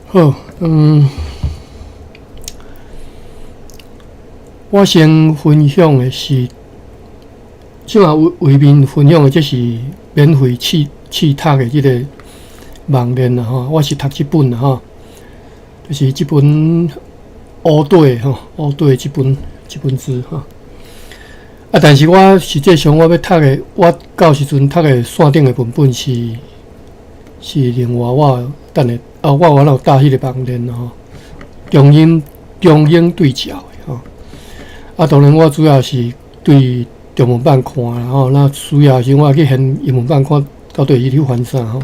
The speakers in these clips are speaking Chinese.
好，我先分享的是，即马为民分享的，这是免费试读的这个网链啦吼。我是读这本啦吼，就是这本乌队吼，乌队这本书吼。啊，但是我实际上我要读的，我到时阵读的线顶的文本是另外我等下我有搭迄个网链吼，中英对照的吼。啊，当然我主要是对中文版看啦吼，那需要时我去现英文版看到底伊咧翻啥吼，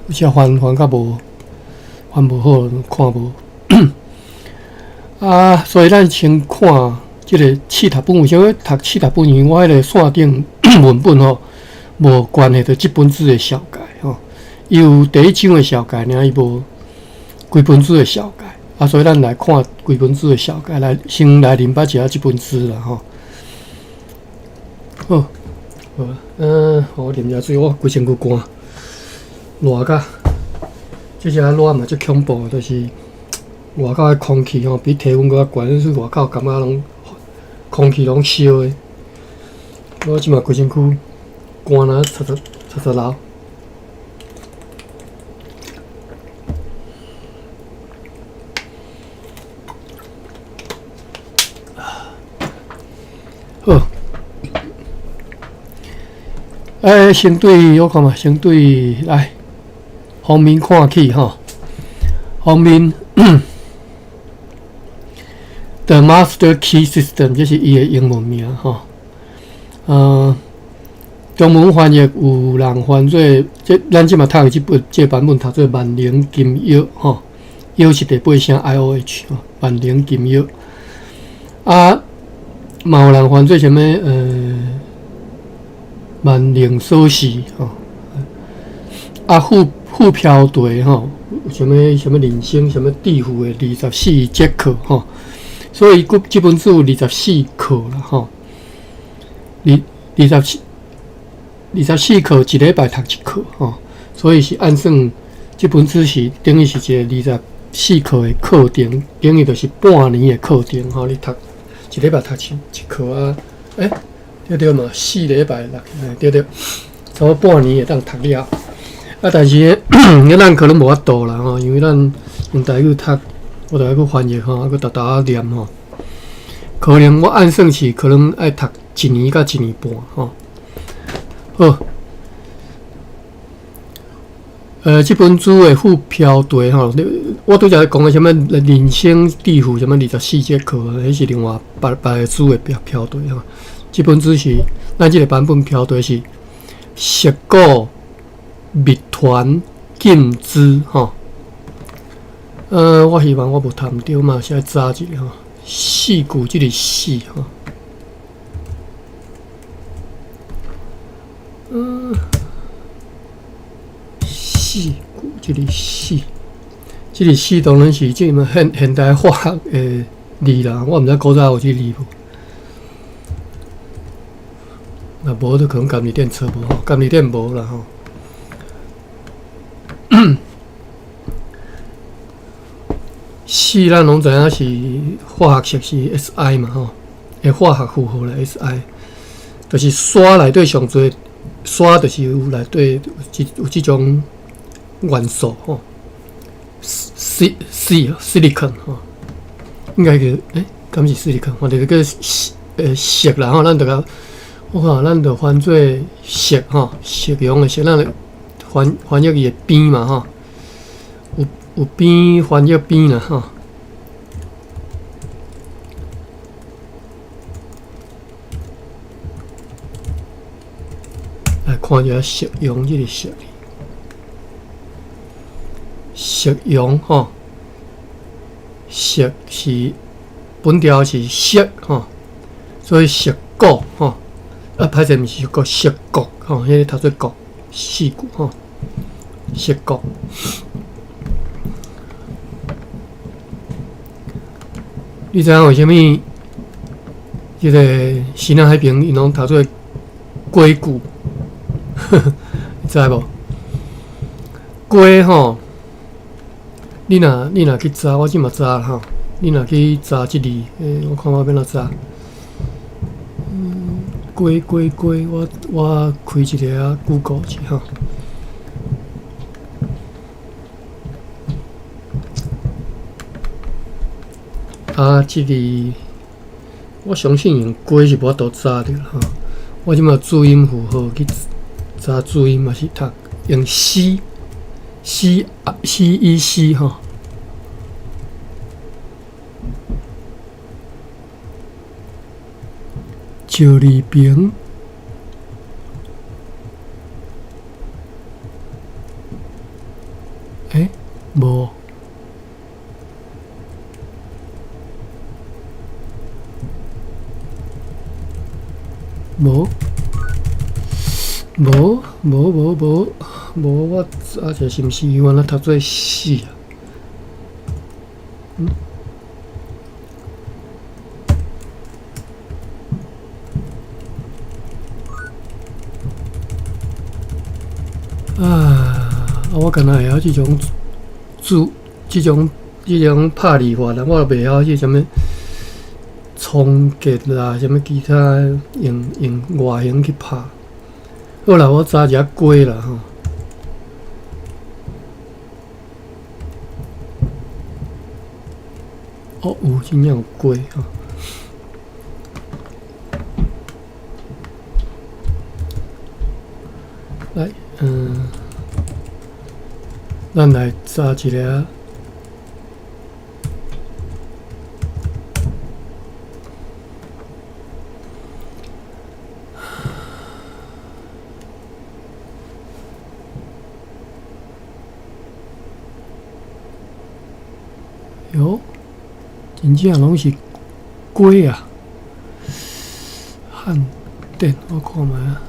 有时翻较无好，看无。啊，所以咱先看即个试读本，为啥要读试读本？因为我迄个线顶文本吼，无关系到即本书的小解吼，伊有第一章的小解，尔伊无规本书的小解。啊，所以咱来看规本书的小解，先来认捌一下即本书啦吼。好，我啉下水，我规身躯干，热甲，即只热嘛足恐怖，就是外口的空气吼比体温搁较悬，所以外口感觉拢空气拢烧的。我即马规身躯干啊，擦流。好，先对我看嘛，先对来方面看起吼，方面The Master Key System， 这是伊的英文名吼。中文翻译有人翻做，咱即马读的这版本读做万灵金钥吼，钥是第八声 IOH 吼，万灵金钥。啊，嘛有人翻做啥物万灵锁匙吼，啊副标题吼，什么人生什么地府的24节课吼，所以这本书有24课啦吼，24课一礼拜读一课吼，所以是按算这本书是等于是一个24课的课程，等于就是半年的课程吼，你读一礼拜读一课啊，对嘛，4礼拜对，差不多半年会当读了。啊，但是咱可能无法度啦吼，因为咱用台语读，我台语翻译吼，啊，佮逐念吼，可能我按算是可能爱读1年到1年半吼。好，这本书的副标题吼，我拄则讲的什么人生地府什么24节课，迄是另外别个书的标题吼。这本书是咱这个版本标题是石鼓密团禁之吼。我希望我无读唔对嘛，先查一下吼。四句这个四吼。四句这个四，这个四当然是这么现代化的字啦，我唔知古早有这字无。若无就可能监理店找无吼，监理店无啦吼。四咱拢知影是化学式是 Si 嘛吼，诶化学符号啦 Si， 就是沙内底上侪沙就是有内底有即种元素吼 ，silicon 吼，应该叫敢是 silicon， 或者个锡啦吼，咱着我看咱着翻做锡吼，锡用的锡，咱翻译伊的边嘛吼，有边翻译边啦吼。来看一下锡用这个锡，锡用吼，锡是本条是锡吼，所以锡鼓吼。歹势毋是个锡鼓吼，迄个读做鼓四句吼，锡鼓。你知影为虾米？即个西南海平因拢读做龟骨，你知无？龟吼，你若去查，我即嘛查吼。你若去查即字，我看我要怎查。龟，我开一个啊 Google 去吼。啊，即字我相信用龟是无法度查着吼。我即马注音符号去查注音嘛是读用 C 吼。石梨坪，无，我查者是毋是原来读做死啊？我敢若会晓即种拍字法啦，我袂晓迄什物重结啦，什物其他用外形去拍。好啦，我查一下龟啦吼。有真正有龟吼。来，咱来查一个。哟，真正拢是龟啊！汉典，我看觅啊。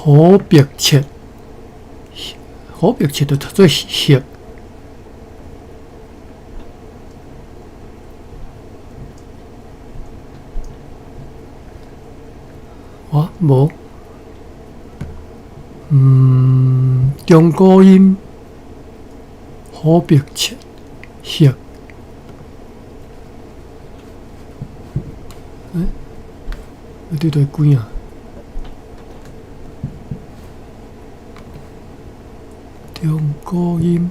虎鼻切就读做蟹。我无，中古音虎鼻切蟹。对几啊？中古音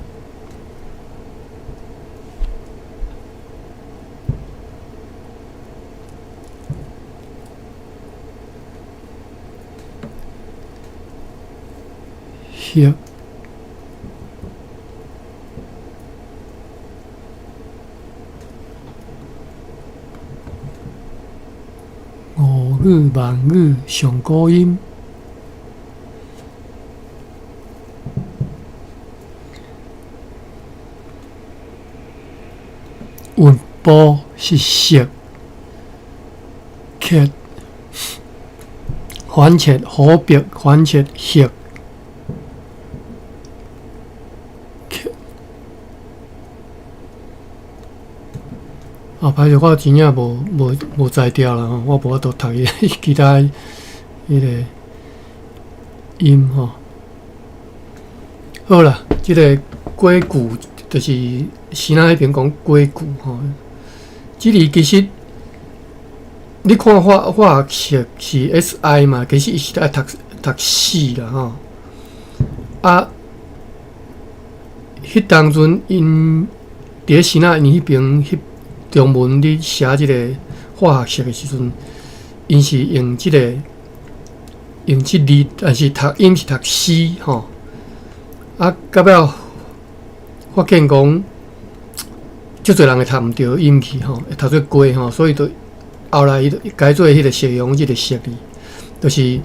蟹。五语、万语、上古音。韵部是色，切反切虎鼻反切色，歹势，我真正无才调啦吼，我无法度读伊其他迄个音吼。好啦，即个龟骨就是西南迄边讲龟骨吼。即字其实你看化学是 SI 嘛，其实伊是爱读死啦吼。迄当阵因伫西南因迄边中文你写即个化学的时阵，因是用即字，但是读音是读死吼。到尾发现讲，足侪人会读毋着音去吼，会读做龟吼，所以就后来伊就改做迄个适用即个色字，就是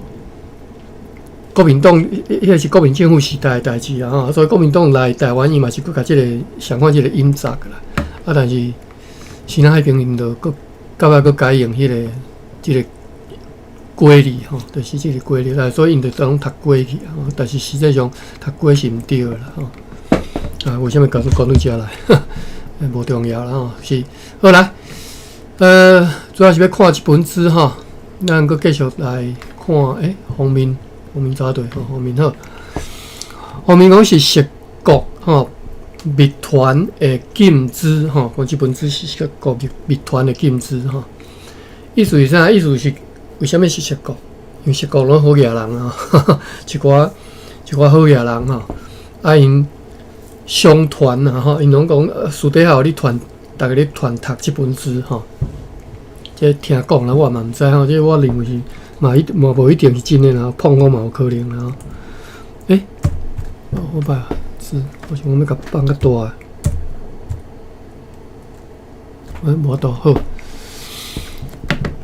国民党迄个是国民政府时代的代志啦吼，所以国民党来台湾伊嘛是佮即个相反即个音杂啦。但是西南海平因就搁到尾搁改用即个规律吼，就是即个规律啦，所以因就当读过去啊，但是实际上读过是毋对啦吼。为什么讲到遮来？无重要啦吼，是好来，主要是要看一本书吼，咱搁继续来看，方面查对吼，方面好，方面讲是涉国吼密团的禁止吼，讲即本书是涉国密团的禁止吼，意思是啥？意思是为什么是涉国？因为涉国拢好野人啊，一寡好野人吼，因商团啊吼，因拢讲私底下有咧团，逐个咧团读即本书吼。这听讲啦，我嘛毋知吼，这我认为是嘛无一定是真诶啦，碰讲嘛有可能啦。我把字，我想我要甲放较大啊。无度好。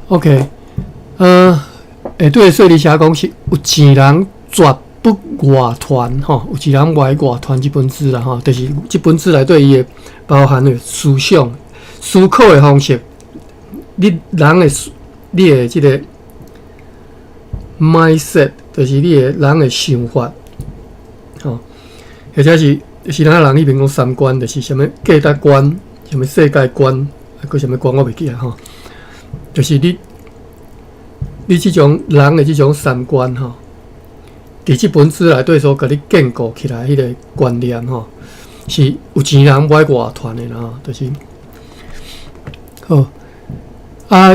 OK， 对说理侠讲是有钱人绝不外传吼，有钱人外传即本书啦吼，就是即本书内底伊会包含的思想、思考的方式，你的即个 mindset， 就是你的人的想法，吼，或者是咱人迄边讲三观，就是什么价值观、什么世界观，还什么观我袂记啊吼，就是你即种人的即种三观吼，伫即本书内底所甲你建构起来迄个观念吼，是有钱人买外传的啦，就是好。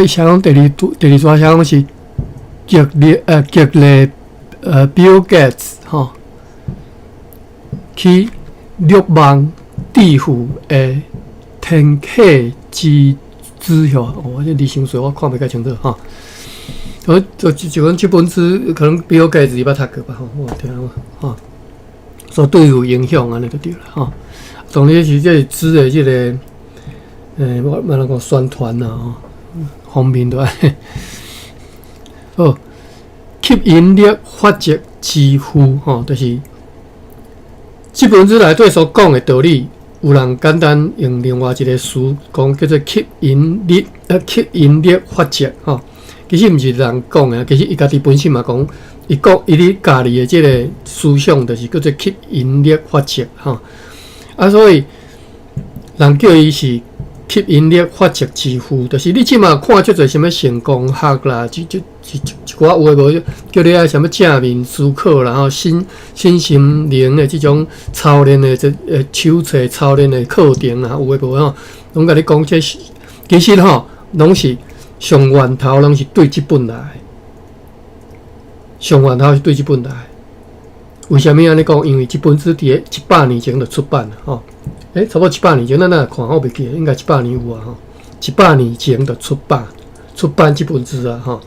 想讲第二抓想讲是激励Bill Gates 吼，去欲望致富的天启之吼，我这字伤水，我看袂介清楚吼。就讲这本书可能Bill Gates伊捌读过吧吼，我听吼，所对有影响安尼就对了吼。当然是这书的这个我慢讲宣传啦吼。方面都安好，吸引力法则之父吼，就是这本书内底所讲的道理，有人简单用另外一个词讲叫做吸引力法则吼。其实毋是人讲的，其实伊家己本身嘛讲，伊咧家己的这个思想，就是叫做吸引力法则吼。所以人叫伊是。吸引力法则之父，就是你即马看即侪什么成功学啦，一寡有诶无叫你爱什么正面思考啦，新心灵诶即种操练诶手册操练诶课程啊，有诶无吼，拢甲你讲这其实吼，拢是上源头，拢是对即本来，上源头是对即本来。为虾米安尼讲？因为即本书伫咧100年前就出版了吼。差不多100年前，咱看我袂记，应该100年有啊吼。100年前就出版这本书啊吼。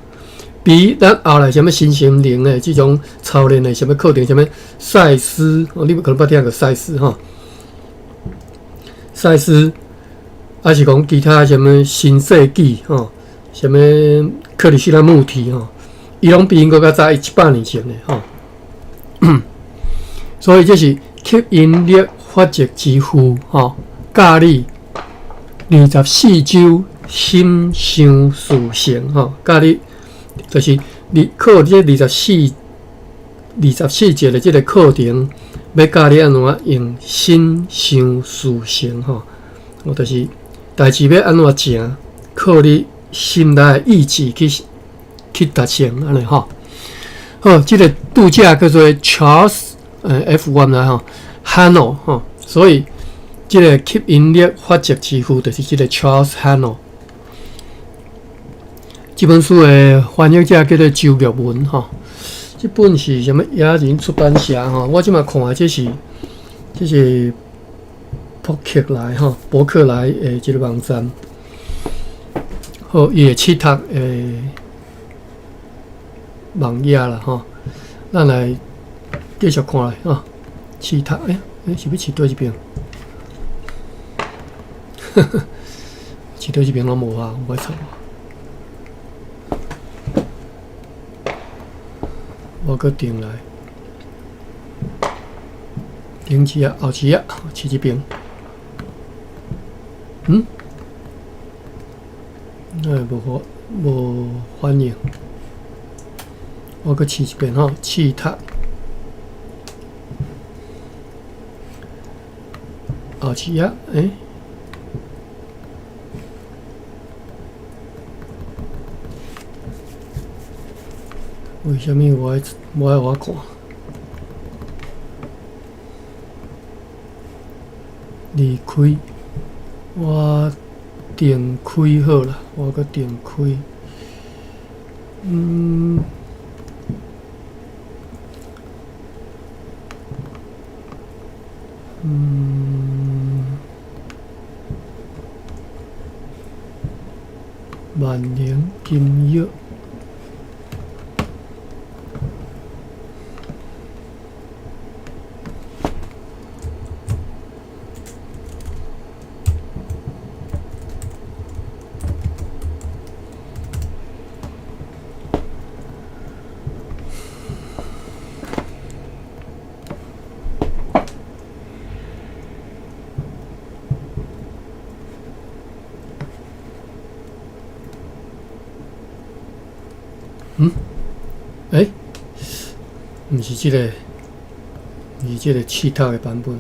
比咱后来什么新心灵的这种操练的什么课程，什么赛斯，你可能捌听过赛斯吼。赛斯，还是讲其他什么新世纪吼，什么克里希那穆提吼，伊拢比因搁较早100年前的吼。所以这是吸引力法则之父吼，教你24周心想事成吼，教你就是你靠这24节的这个课程，要教你安怎用心想事成吼，就是代志要安怎成，靠你心内的意志去达成安尼吼。好，这个度假叫做 Charles F1 啦吼 ，Hano 吼，所以这个吸引力法则之父就是这个 Charles Hano。这本书的翻译者叫做周玉文吼，这本是什么雅人出版社吼？我即马看的这是博客来的这个网站，好，伊的试读的网页啦吼，咱来继续看来吼，试读是要试对一边？试对一边拢无啊，我操！我搁顶来，顶一下，后一下，试一边。无反应。我搁试一遍吼，气塔。后一啊，为什么我看？离开，我定开好了，我搁定开。万能金药。毋是即个，是即个气塔的版本。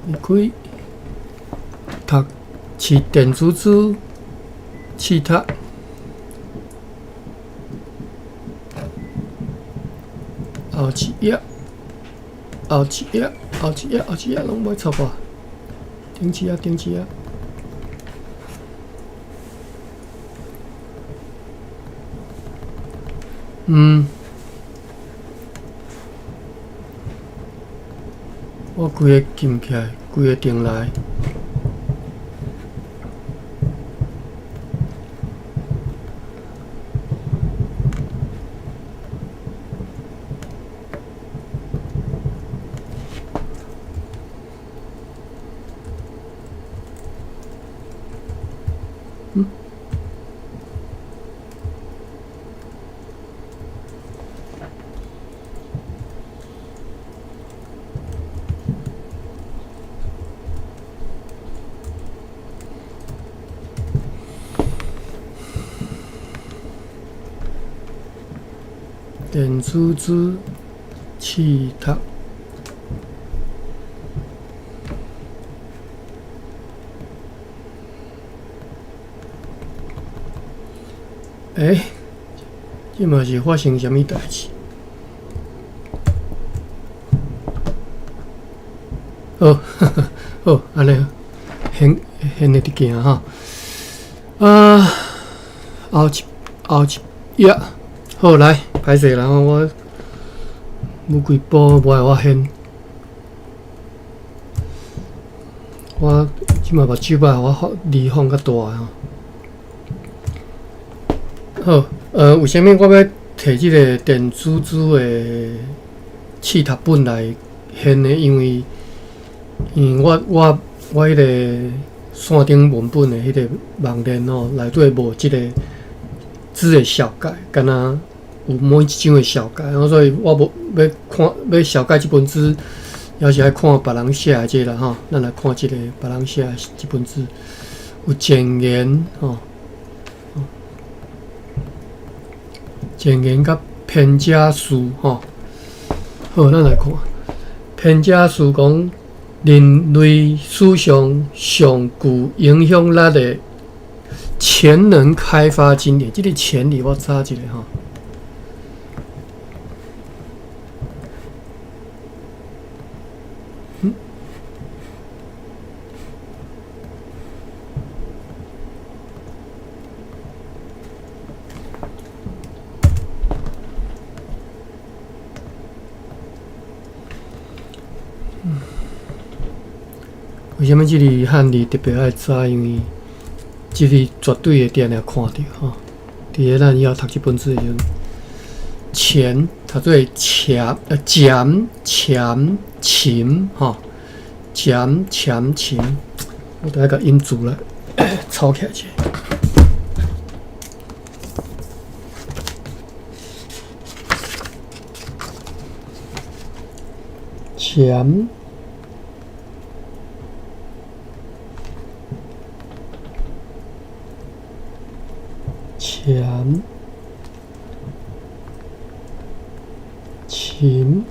离开，读是电子书气塔。后一页拢袂错吧？顶一页。我规个撳起来，规个定来。电子书气塔。即嘛是发生什么代志？好，安尼现在伫行哈。后一页，好来，歹势啦，我几步无爱我现。我即嘛目睭吧，我离放较大吼。好，为虾米我要摕即个电子书的试读本来现呢？因为我迄个线顶文本的迄个网页吼，内底无即个字的小解，敢若有每一张的小解，然后所以我无要小解即本字，也是爱看别人写的即个啦吼。咱来看即个别人写的即本字，有前言吼。前言甲偏假书吼，好，咱来看偏假书讲人类史上上具影响力的潜能开发经典。这个潜力我查一下吼。为什么这里汉字特别爱查？因为这里绝对会定定看到吼。伫个咱以后读这本书的时阵，潜读做潜潜琴吼，潜琴，我等下甲音字来抄起来者。潜琴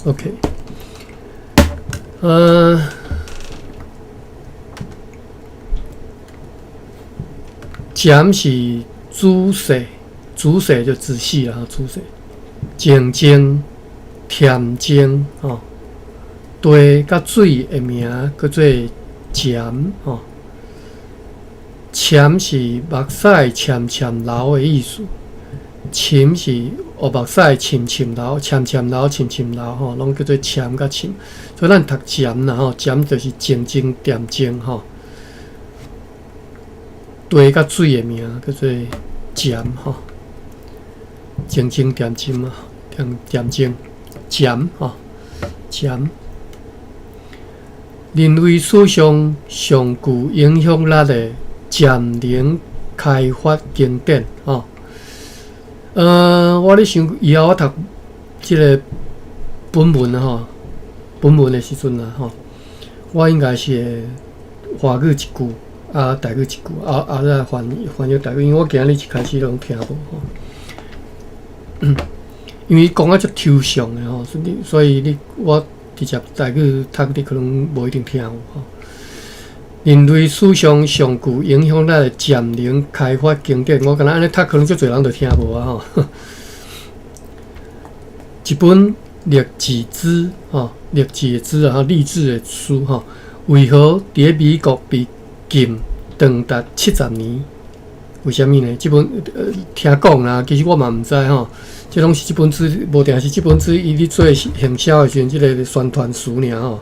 ，OK， 潜是仔细，仔细就仔细啦，仔细，静静，恬静，吼，地甲水的名叫做潜，吼。潜是目屎濺濺流的意思，深是目屎濺濺流，濺濺流，濺濺流，吼，拢叫做潜甲深。所以咱读潜啦，吼，潜就是静静恬静，吼。地甲水的名叫做潜，吼，静静恬静嘛，恬静，潜，吼，潜。人类史上上具影响力的占领开发经典，吼。我咧想以后我读即个本文吼，本文的时阵啦，吼，我应该是会华语一句，台语一句，再翻译台语，因为我今日一开始拢听无吼。因为讲啊足抽象的吼，所以我直接台语读你可能无一定听有吼。人类史上上具影响力的占领开发经典，我感觉安尼读可能足侪人就听无啊吼。一本励志之吼，励志的之啊，励志的书吼，为何伫美国被禁长达70年？为虾米呢？这本听讲啦，其实我嘛毋知吼。这拢是这本书，无定是这本书伊咧做行销的时阵，即个宣传书尔吼。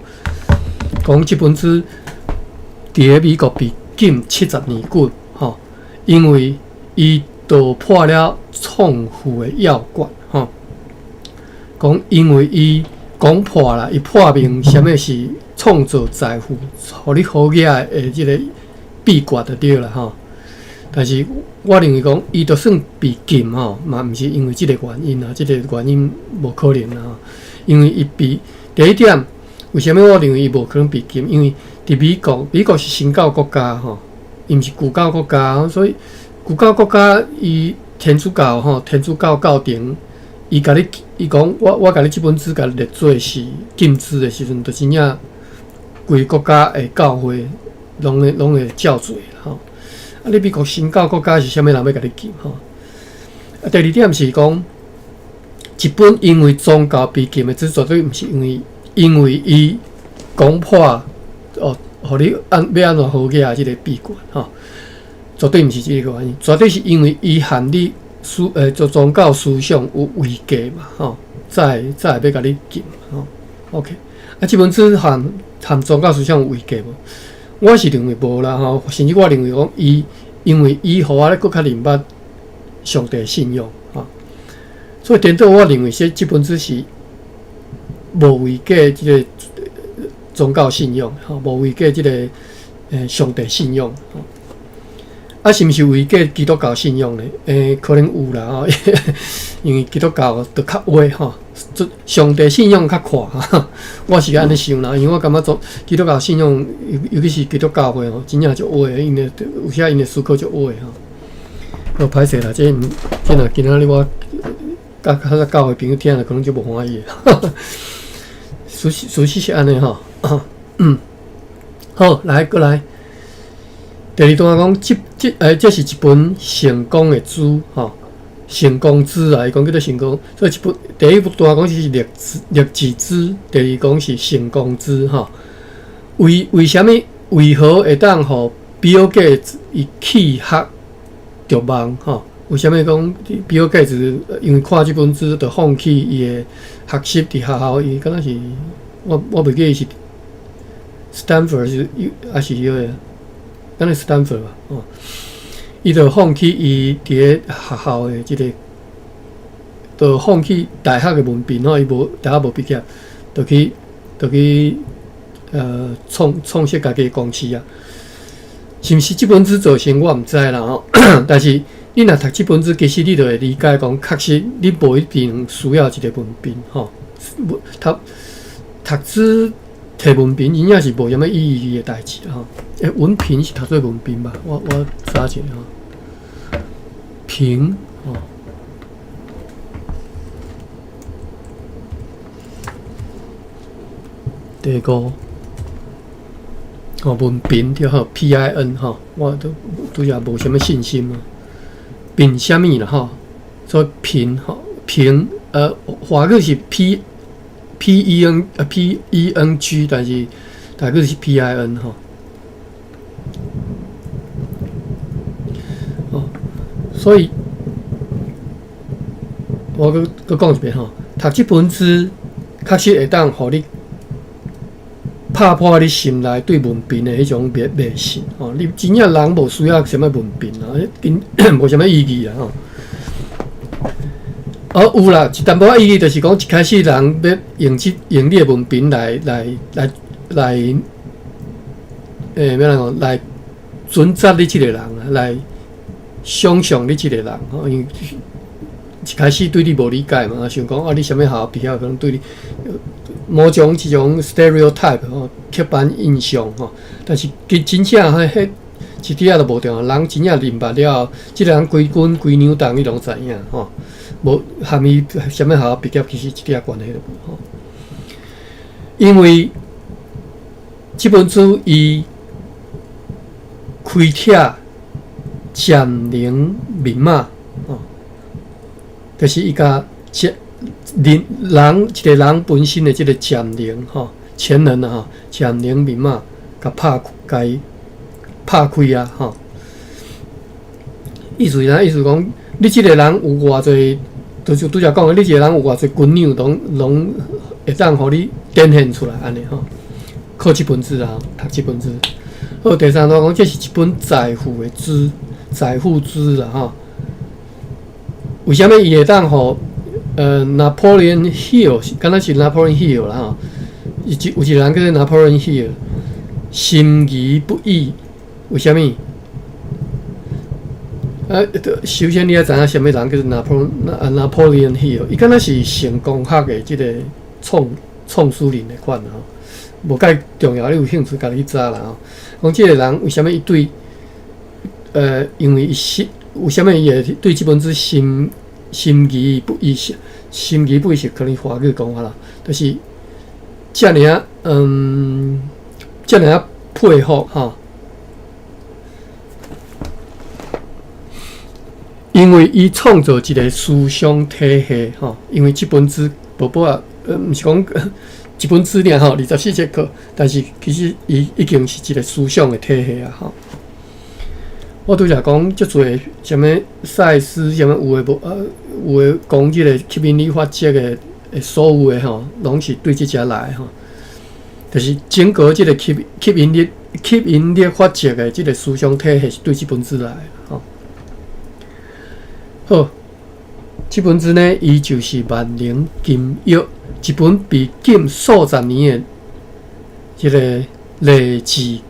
讲这本书伫美国被禁70年久，吼，因为伊打破了创富的要诀，吼。讲因为伊讲破啦，伊破明啥物是创造财富，互你好嘢的即个秘诀就对啦，吼。但是我认为讲，伊就算被禁吼，嘛毋是因为即个原因啊，即个原因无可能啦。因为伊被第一点，为虾米我认为伊无可能被禁？因为伫美国是新教国家吼，伊毋是旧教国家，所以旧教国家伊天主教吼，天主教教廷，伊甲你伊讲，我甲你即本书甲列做是禁止的时阵，就真正规国家的教会拢会照做吼。你美国新教国家是啥物人要甲你禁吼？第二点是讲，一本因为宗教被禁的，绝对毋是因为伊讲破哦，互你要安怎好嘢即个秘诀吼，绝对毋是即个原因，绝对是因为伊含你做宗教思想有违格嘛吼，才会要甲你禁吼。OK， 即本书含宗教思想有违格无？我是认为无啦吼，甚至我认为讲因为伊互我咧搁较明白上帝信仰吼，所以颠倒我认为说即本书是无违背即个宗教信仰吼，无违背即个上帝信仰吼。是毋是违背基督教信仰呢？可能有啦吼，因为基督教就较歪吼，上帝信仰较宽哈。我是安尼想啦，因为我感觉做基督教信仰，尤其是基督教会吼，真正就歪，因为有些因的思考就歪吼。歹势啦，这若今仔日我甲教会朋友听了，可能就无欢喜。事实是安尼吼。好，过来。第二段讲，这是一本成功的书吼，成功之啊，伊讲叫做成功。所以第一段讲是励志之，第二讲是成功之吼。为虾米？为何会当互比尔盖茨伊气学着梦吼？为虾米讲比尔盖茨因为看这本书，就放弃伊的学习伫学校？伊敢若是我袂记伊是 Stanford 是还是迄个？敢若 Stanford 吧，哦，伊就放弃伊伫咧学校的即个，就放弃大学的文凭吼，伊大学无毕业，就去创设家己的公司啊。是毋是即本书造成我毋知啦吼，但是你若读即本书，其实你就会理解讲，确实你无一定需要一个文凭吼，读书摕文凭真正是无啥物意义的代志吼。文凭是读做文凭吧？我查一下吼，凭吼。第五，文凭对吼 ，PIN 吼，我都也无啥物信心嘛。凭啥物啦吼？所以凭吼，凭华语是 PENG，但是台语是 PIN 吼。所以我搁讲一遍吼，读这本书确实会当互你拍破你心内对文凭的迄种迷信吼。你真正人无需要什么文凭啊，无什么意义啊吼。有啦，一淡薄仔意义就是讲，一开始人要用你的文凭来，要怎讲来准责你这个人啊，来想象你这个人吼，因为一开始对你无理解嘛，想讲你啥物学校毕业，可能对你某种这种 stereotype 吼，刻板印象吼。但是真正迄一点仔都无重要，人真正明白了，这个人规斤规两重你拢知影吼。无含伊啥物学校毕业，其实一点关系都无吼。因为这本书伊开帖占领密码吼，就是伊甲人一个人本身的这个占领吼，前人啊吼，占领密码甲拍开啊吼。意思讲，你这个人有偌侪，就是拄则讲的，你这个人有偌侪斤两，拢会当互你展现出来安尼吼。靠这本书啊，读这本书。好，第三段讲，这是一本财富之啦吼。为什么伊会当互Napoleon Hill， 敢若是 Napoleon Hill 啦吼？有一个人叫做 Napoleon Hill， 心仪不已。为什么？首先你要知影什么人叫做 Napoleon Hill， 伊敢若是成功学的即个创始人的款吼，无介重要，你有兴趣家己去查啦吼。讲即个人为什么伊对因为伊为什么伊会对即本书心仪不已？心仪不已是可能华语讲法啦，就是遮尔佩服吼。因为伊创造一个思想体系吼，因为这本书毋是讲一本书尔吼，24节课，但是其实伊已经是一个思想的体系啊吼。我拄则讲足侪什么赛斯，什么有诶有诶讲即个吸引力法则的所有诶吼，拢是对即只来吼。就是整个即个吸引力法则的即个思想体系是对即本书来吼。好，这本书呢，伊就是万灵金约，一本被禁数十年的这个励志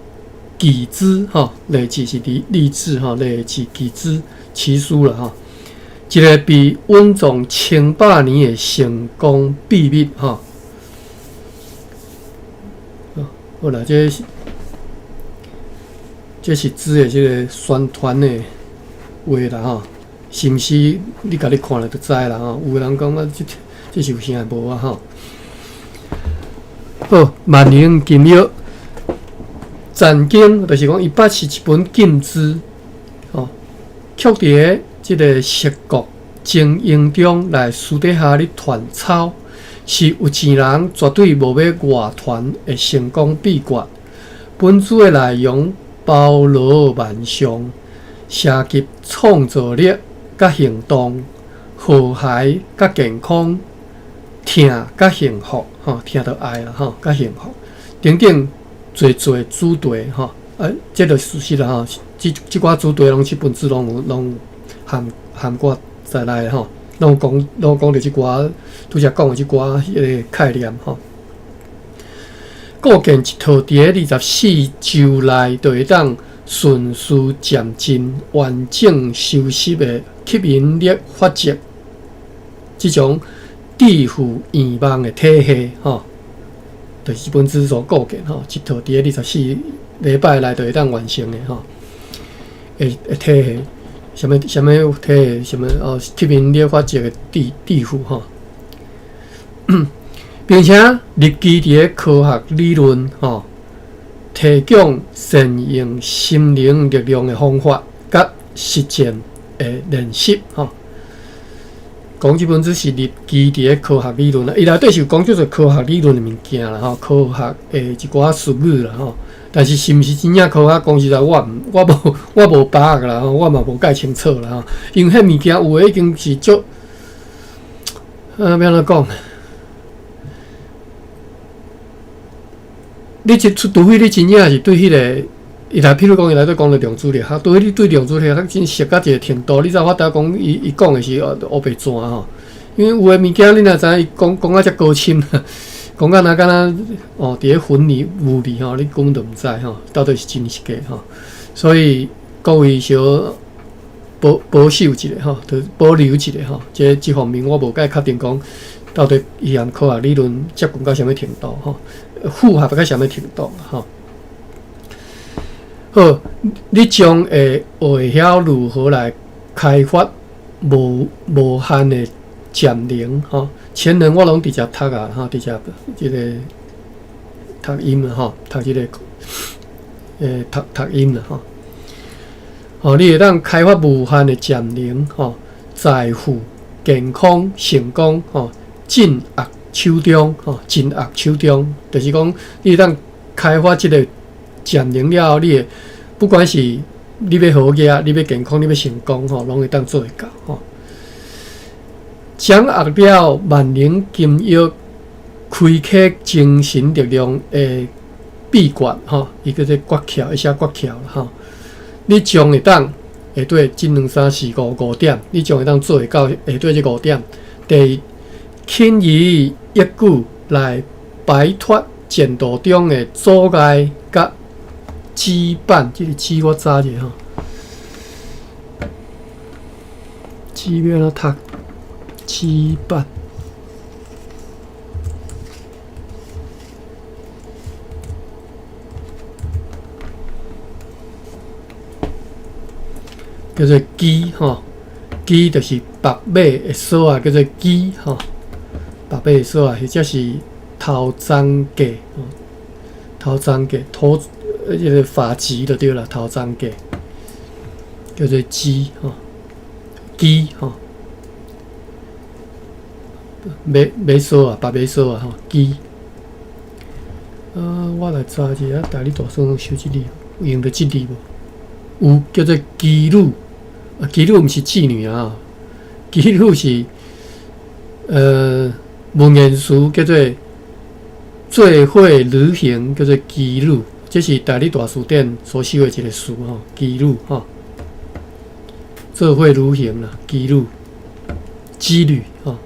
奇资吼，励志是励志吼，励志奇资奇书啦吼，一个被稳重千百年的成功秘密吼。好啦，这是指的这个宣传的话啦吼。是毋是你家己看了就知啦吼？有人讲这是有啥无啊吼？好，万灵金约战经，就是讲伊捌是一本禁书吼，却伫即个涉国精英中来私底下咧传抄，是有钱人绝对无要外传的成功秘诀。本书的内容包罗万象，涉及创造力。甲行动、和谐甲健康、疼甲幸福，吼，疼到爱啦，吼，甲幸福，等等侪主题，吼，这就事实啦，吼，即寡主题拢即本书拢涵盖在内，吼，拢讲到即寡，拄则讲的即寡迄个概念，吼，构建一套伫咧24周内就会当顺序渐进、完整收拾的吸引力法则，即种致富圆梦的体系吼。就是这本书所构建吼，一套伫咧24礼拜内就会当完成的吼。会体系，什么体系，什么吸引力法则的致富吼，并且立基伫咧科学理论吼，提供善用心灵力量的方法，甲实践的练习吼。讲即本书是立基伫咧科学理论啦，伊内底是讲叫做科学理论的物件啦吼，科学一寡术语啦吼。但是是毋是真正科学？讲实在，我无把握啦吼，我嘛无介清楚啦吼。因为迄物件有诶已经是足，要安怎讲？你除非你真正是对迄个。伊来，譬如讲，伊内底讲了量子力学，除非你对量子力学真熟到一个程度，你才法度讲伊讲的是乌白纸吼。因为有诶物件，你若知影伊讲啊遮高深，讲啊敢若伫咧云里雾里吼，你根本就毋知吼，到底是真是假吼。所以各位小保守一下吼，就保留一下吼。即方面我无介确定讲，到底伊含科学理论接近到什么程度吼，符合到什么程度吼。好，你将会会晓如何来开发无限的潜能吼？潜能我拢直接读啊，吼，直接即个读音啊，吼，读即个读音啦，吼。哦，你会当开发无限的潜能吼，财富、健康、成功吼，进握手中吼，进握手中，就是讲你会当开发即个。潜能了后，你不管是你要好业，你要健康，你要成功，吼，拢会当做会到，吼。掌握了万能金钥，开启精神力量的秘诀，吼，伊叫做诀窍，一些诀窍啦，吼。你将会当下对1、2、3、4、5点，你将会当做会到下对这5点，第轻而易举来摆脱前途中的阻碍甲。羁绊，这个羁我查者吼，羁要怎读？羁绊，叫做羁吼，羁就是白马的锁啊，叫做羁吼，白马的锁啊，或者是头章架吼，头章架头。迄个发髻就对啦，头章架叫做鸡吼，鸡吼，马锁啊，白马锁啊吼，鸡。我来查一下，大你大声收一字，有用到这字无？有叫做妓女，妓女毋是妓女啊，妓女是文言词叫做最会旅行，叫做妓女。这是大理大书店所收的一个书吼，妓女吼，做伙旅行啦，妓女，妓女吼。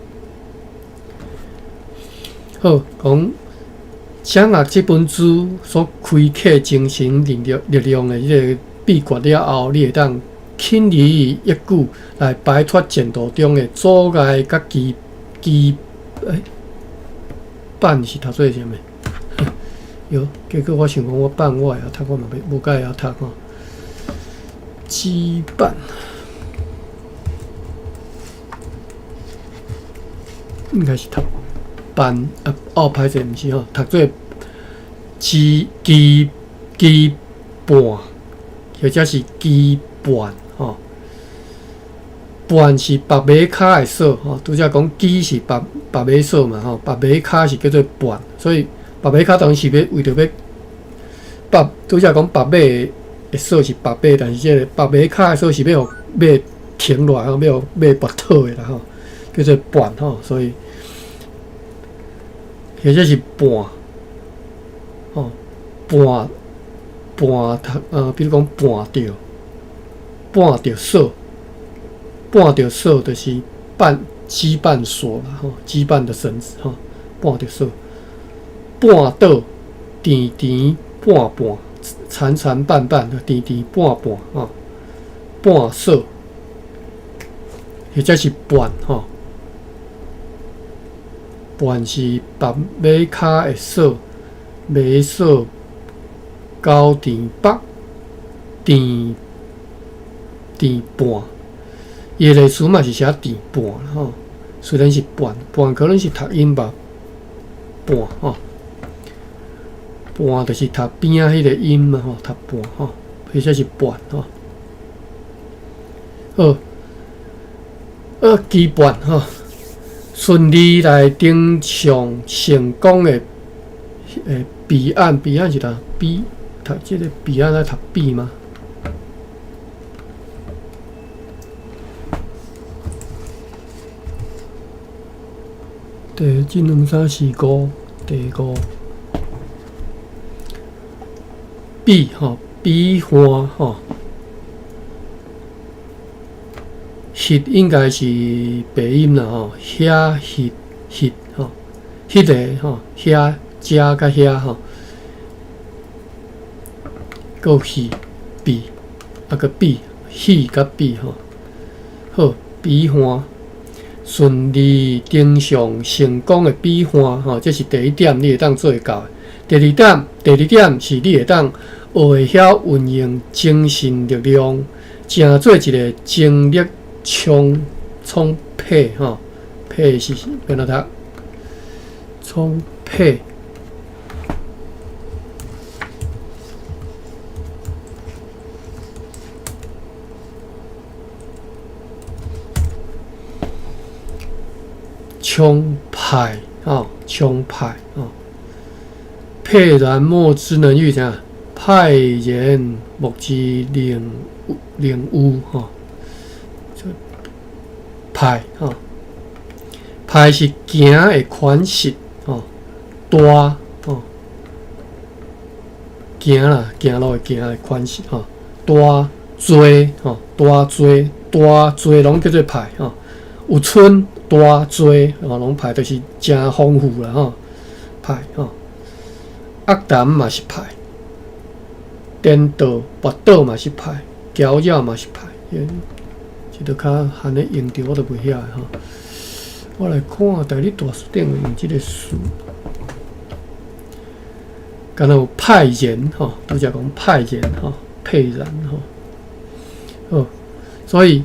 好，讲掌握这本书所开启精神力量的这个秘诀了后，你会当轻而易举来摆脱前途中的阻碍甲羁绊是读做啥物？哟，结果我想讲，我办我会晓读，我嘛无介会晓读吼。羁绊，应该是读绊歹势毋是吼，读做羁絆，或者是羁絆吼。絆是白马骹的锁吼，拄则讲羁是白马锁嘛吼，白马骹是叫做絆，所以。白马骹当然是要为着要拄则讲白马的锁是白马，但是这个白马骹的锁是要互马停落来，要互马跋倒的啦吼，叫做絆吼，所以或者是絆吼，絆比如讲絆着锁，絆着锁就是羁绊锁啦吼，羁绊的绳子吼，絆着锁。半倒，甜甜半半，缠缠绊绊，甜甜半半吼，半锁，或者是絆吼，絆是白马骹的锁，眉梢高甜北甜半，伊个例词嘛是写甜半吼，虽然是半可能是读音吧，半吼，半就是读边仔迄个音嘛吼，读半吼，或者是半吼。好，基本吼，顺利来登上成功的彼岸，彼岸是读 B， 读这个彼岸来读 B 吗？第1、2、3、4、5，第5 B 吼，比花吼。翕应该是鼻音啦吼，遐翕吼，迄个吼，遐遮甲遐吼，个翕鼻，个比翕甲比吼，好比花顺利登上成功的比花吼，这是第1点，你会当做会到的。第二点是你会当学会晓运用精神力量，成做一个精力充沛吼，沛是变哪读？充沛。充沛哦，充沛哦。沛然莫之能御，怎样？派然莫之领悟吼。派吼，派是行的款式吼，大吼，行啦，行路行的款式吼，大多吼，大多拢叫做派吼。有春大多吼，拢派就是真丰富啦吼，派吼。鸭蛋嘛是派，颠倒跋倒嘛是派，搅扰嘛是派。这著较含咧用着，我都袂晓吼。我来看大理大书顶有用即个词，敢若有派然吼，拄则讲派然吼，沛然吼。好，所以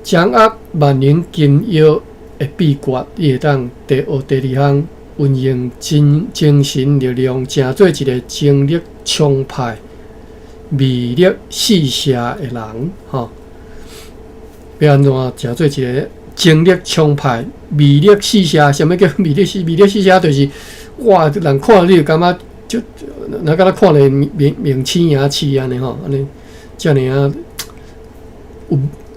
掌握万能金钥的秘诀，你会当学第2项，运用精神力量，成做一个精力充沛、魅力四射的人吼。要安怎成做一个精力充沛、魅力四射？什么叫魅力四射？就是哇，人看你就感觉就那敢若看咧明星牙齿安尼吼，安尼遮尔啊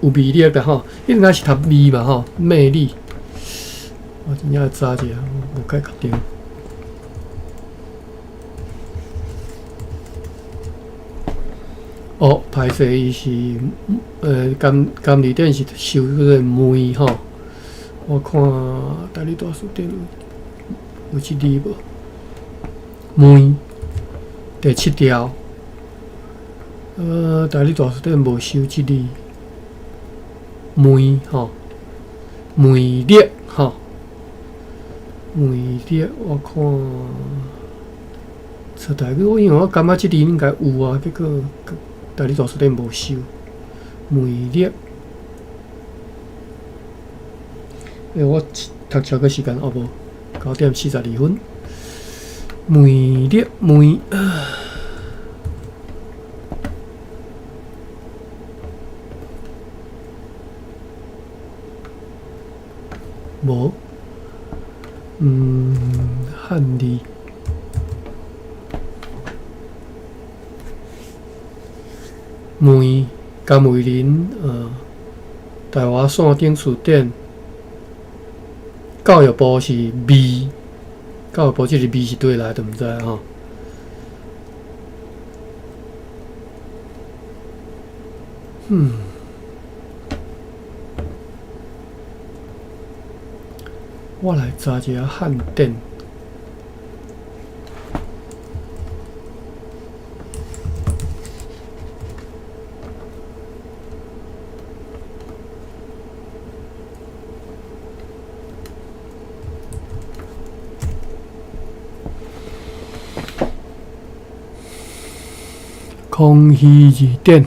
有魅力的吼。应该是读美嘛吼，魅力。我真正要查一下，无解确定。哦，歹势伊是甘字典是收迄个梅吼。我看大理大书顶有即字无？梅第7条，大理大书顶无收即字。梅吼，魅力吼，魅力我看。出大语，因为我感觉即字应该有啊，结果大理大书顶无收。魅力，我读超过时间哦无？9点42分。魅力无，汉字。梅甘梅林，台湾线顶书店，教育部是味，教育部这个味是对来的，毋知吼。我来查一下汉典。空虚字典。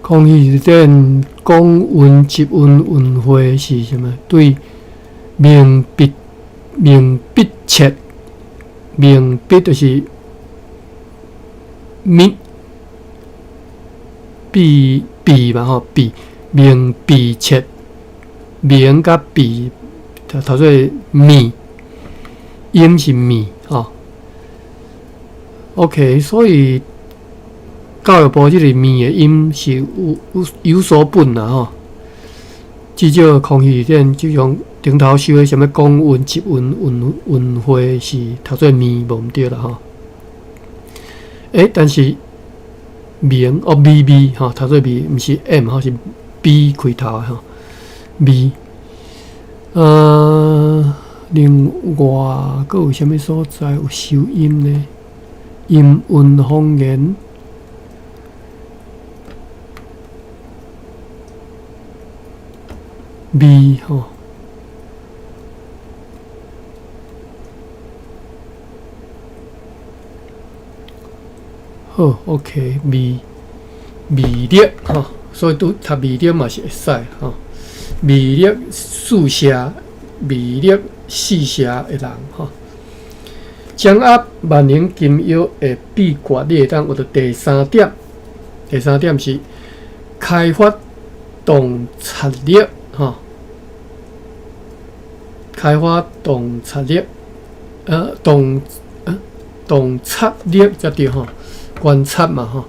空虚字典讲运集运运会是什么？对明笔切，明笔就是笔嘛吼，笔明笔切，明甲笔头做米，音是米吼。OK， 所以教育部即个米的音是有所本啦吼。至少空虚字典就用顶头修的什么公运、集运会是头做米无毋对啦吼。但是明B 吼，头做 B 毋是 M 吼，是 B 开头吼 B。另外佫有啥物所在有收音呢？音韵方言。B 吼，好 ，OK， 味力吼，所以读味力嘛是会使吼。味力四社、味力四社的人吼，掌握万能金钥的秘诀，你会当学到第三点。第三点是开发洞察力吼。开发洞察力，洞察力才对吼，观察嘛吼，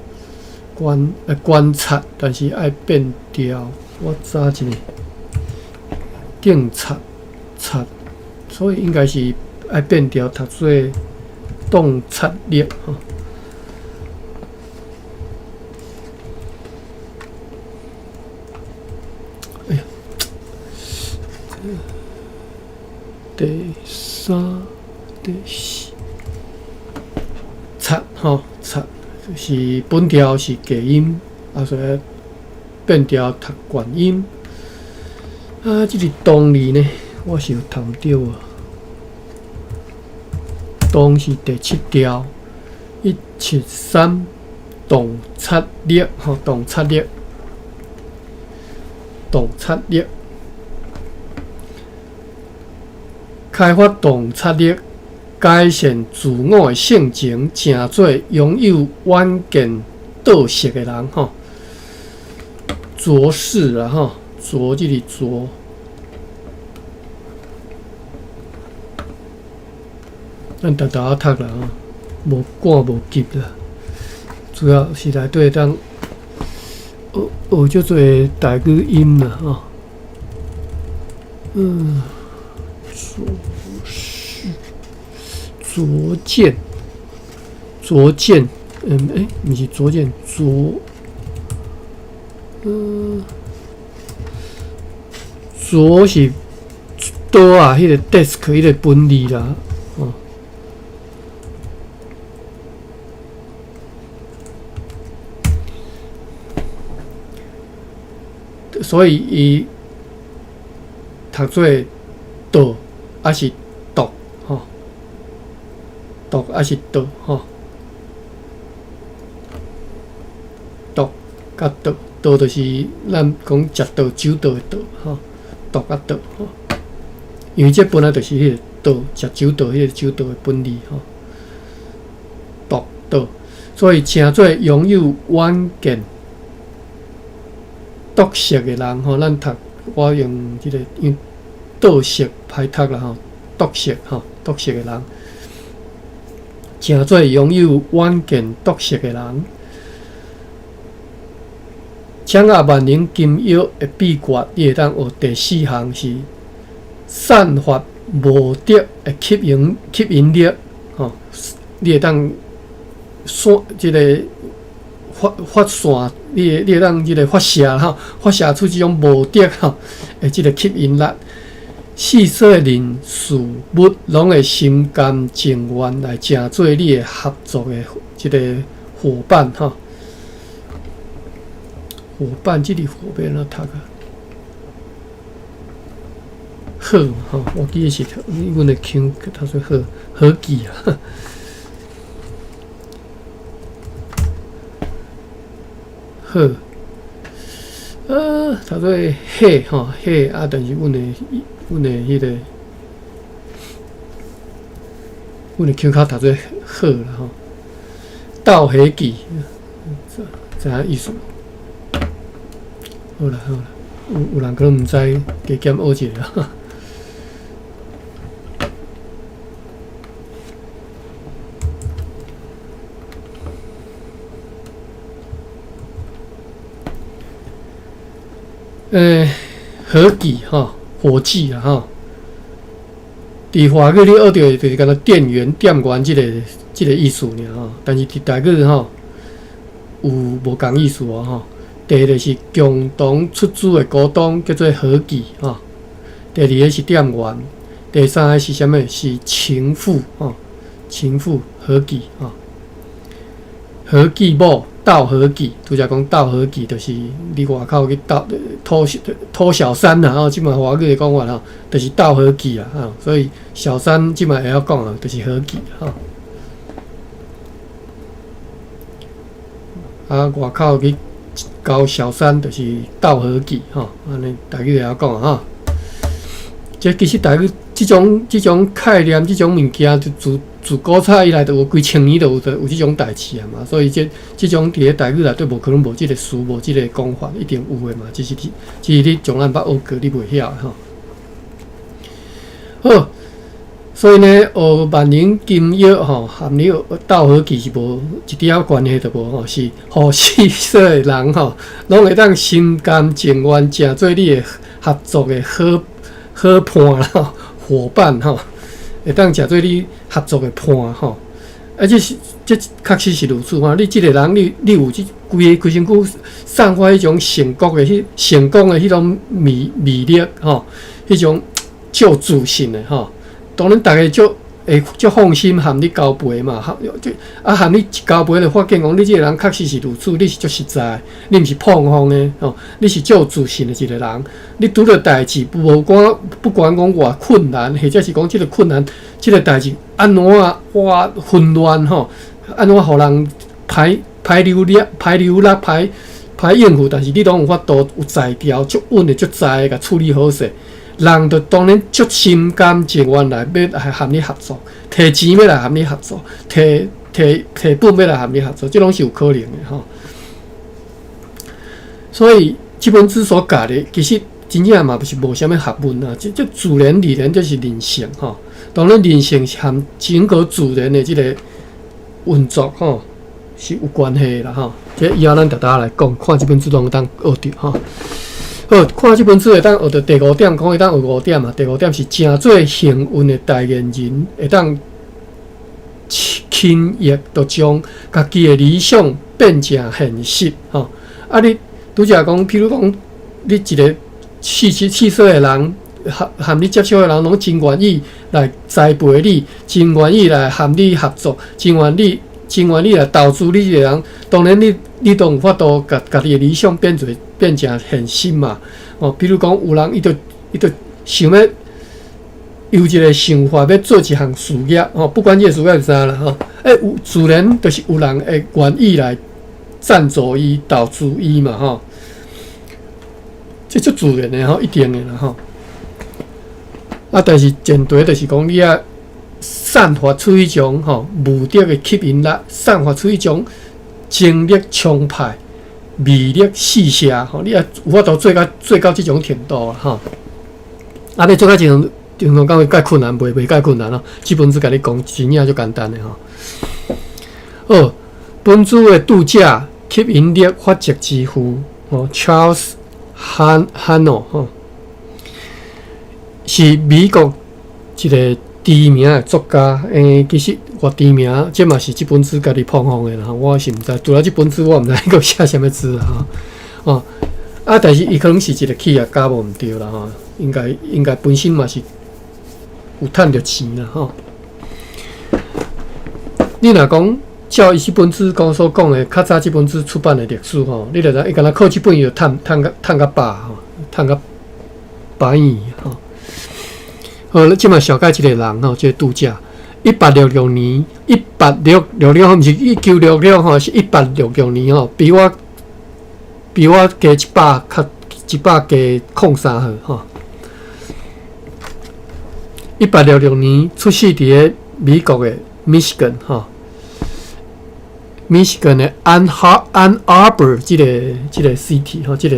观察，但是爱变调。我查一下，警察，所以应该是爱变调，读做洞察力吼。哎呀，第三、第四，擦吼擦，就是本调是低音，所以变调读悬音。这个动字呢，我是有读唔到啊。动是第七调，173洞察力吼，洞察力。开发洞察力，改善自我的性情，成做拥有远见道识的人吼。浊世啦吼，浊即个浊，咱逐逐读啦吼，无赶无急啦。主要是内底当学足侪台语音啦吼。拙见，不是拙见，拙是桌啊，迄个 desk 迄个本字啦，哦。所以伊读做道还是读吼，读还是道吼，读甲道，道就是咱讲食道、酒道的道吼，读甲道吼。因为这本来就是迄个道，食酒道迄个酒道的本字吼，读道，所以称做拥有远见读识的人吼，咱读我用即个用道识歹读啦吼，读识的人，称做拥有远见读识的人，掌握万能金钥的秘诀，你会当学第四项是散发无敌的吸引力吼，你会当即个发散，你会当即个发射吼，发射出即种无敌吼的即个吸引力。四说人事物拢会心甘情愿来成做你的合作的即个伙伴吼。伙伴即个伙伴怎读啊？鹤嘛，吼，我记得是阮的腔，他说鹤记啊，鹤，他说鹤吼鹤啊，但是阮的迄个，阮的腔口读做鹤啦吼，倒鹤记，知影意思？好啦，有人可能毋知，加减学一下。火计哈，火计啦哈。伫华语你学到就是敢若电源、电源即个意思尔哈，但是伫台语吼有无共意思哦吼。第一个是共同出资的股东叫做合计吼，第二个是店员，第三个是啥物？是情妇吼，情妇合计吼，合计某盗合计，拄则讲盗合计，就是你外口去偷小三啦吼，即卖华语的讲法吼，就是盗合计啊吼，所以小三即卖会晓讲啊，就是合计吼。啊，外口去交小三就是盗合计吼，安尼台语会晓讲啊吼。这其实台语即种概念、即种物件，就自古早以来就有几千年就有即种代志啊嘛，所以即种伫咧台语内底无可能无即个词、无即个讲法，一定有诶嘛。只是你从咱捌学过，你袂晓吼。好，所以呢，学万能金药吼，含你斗好其实无一点关系都无吼，是互四所诶人吼，拢会当心甘情愿，成做你诶合作诶好伴啦，伙伴吼，会当成做你合作诶伴吼。啊，这确实是如此吼。你即个人，你有即规身躯散发迄种成功诶迄种魅力吼，迄种救助性诶吼。当然，大家足放心含你交陪嘛，含你交陪就发现讲，你即个人确实是如此，你是足实在，你毋是碰风的吼，你是足有自信的一个人。你拄着代志，不管讲偌困难，或者是讲即个困难，即个代志安怎哇混乱吼，安怎互人排流力排应付，但是你拢有法度有才调，足稳的足在甲处理好势。人就当然足心甘情愿来和你合作，摕钱要来和你合作，摕本要来和你合作，这拢是有可能的吼。所以这本书所教的，其实真正嘛不是无啥物学问啊，这自然理论就是人性吼。当然人性和整个自然的这个运作吼是有关系啦吼。这以后咱大家来讲，看这本书拢当学着吼。好，看这本书会当学到第5点，讲会当学5点嘛。第5点是诚做幸运的代言人，会当轻易就将家己的理想变成现实吼。啊，你拄则讲，譬如讲，你一个四岁的人，和你接触的人，拢真愿意来栽培你，真愿意来和你合作，真愿意来投资你一个人。当然你都有法度家己的理想变成现实嘛。哦，比如讲有人伊就想要有一个想法要做一项事业，哦，不管这个事业是啥啦，吼，有自然就是有人会愿意来赞助伊、投资伊嘛，吼，这足自然的吼，一定的啦，吼。啊，但是前提就是讲你啊，散发出一种吼目的的吸引力，散发出一种精力充沛、魅力四射吼，你也有法度做到这种程度吼。啊，要做到这种程度，讲介困难，袂介困难咯。这本书甲你讲，真正就简单的吼。哦，本书的度假吸引力法则之父哦 ，Charles Haanel 吼，是美国一个知名的作家。其实我知名，这嘛是这本书家己捧红的啦。我是毋知，除了这本书，我毋知伊个写啥物字啊。哦，啊，但是伊可能是一个企业家，无毋对啦吼。应该本身嘛是有赚着钱啦吼。你若讲照伊这本书所讲的，较早这本书出版的历史吼，你就知伊敢若靠这本伊就赚到饱吼，赚到100亿吼。即嘛小解即个人吼，即个度假。1866年，1866毋是1966吼，是1866年吼，比我加100加03岁吼。1866年出世伫咧美国的 Michigan 吼 ，Michigan 的 Ann Arbor 即个 city 吼，即个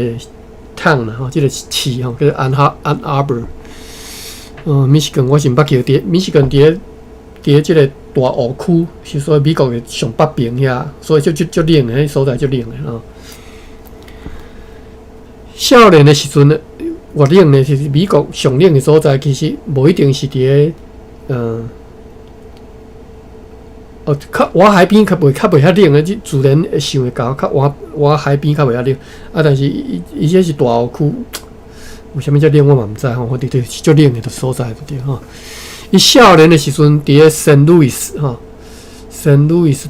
town 啦吼，即个市吼，叫做 Ann Arbor。Michigan 我是毋捌去伫 Michigan 伫咧即个大湖区，是说美国的上北边遐，所以就冷的，迄所在就冷的吼。少年的时阵呢，越冷呢，是美国上冷的所在，其实无一定是伫咧海边较袂遐冷的，自然会想会到较海边较袂遐冷，但是伊这是大湖区。为虾米遮冷我嘛毋知吼，我伫对是足冷的所在对吼。伊少年的时阵伫咧圣路易斯吼，圣路易斯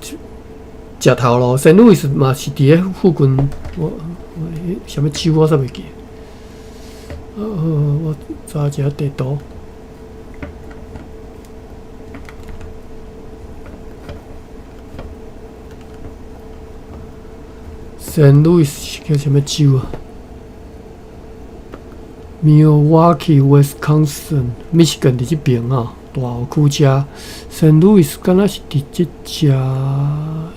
食头路，圣路易斯嘛是伫咧附近，我虾米州我煞袂记。我查一下地图。圣路易斯叫虾米州啊？ Milwaukee, Wisconsin, Michigan 伫即边啊，大湖区遮。圣路易斯敢若是伫即遮，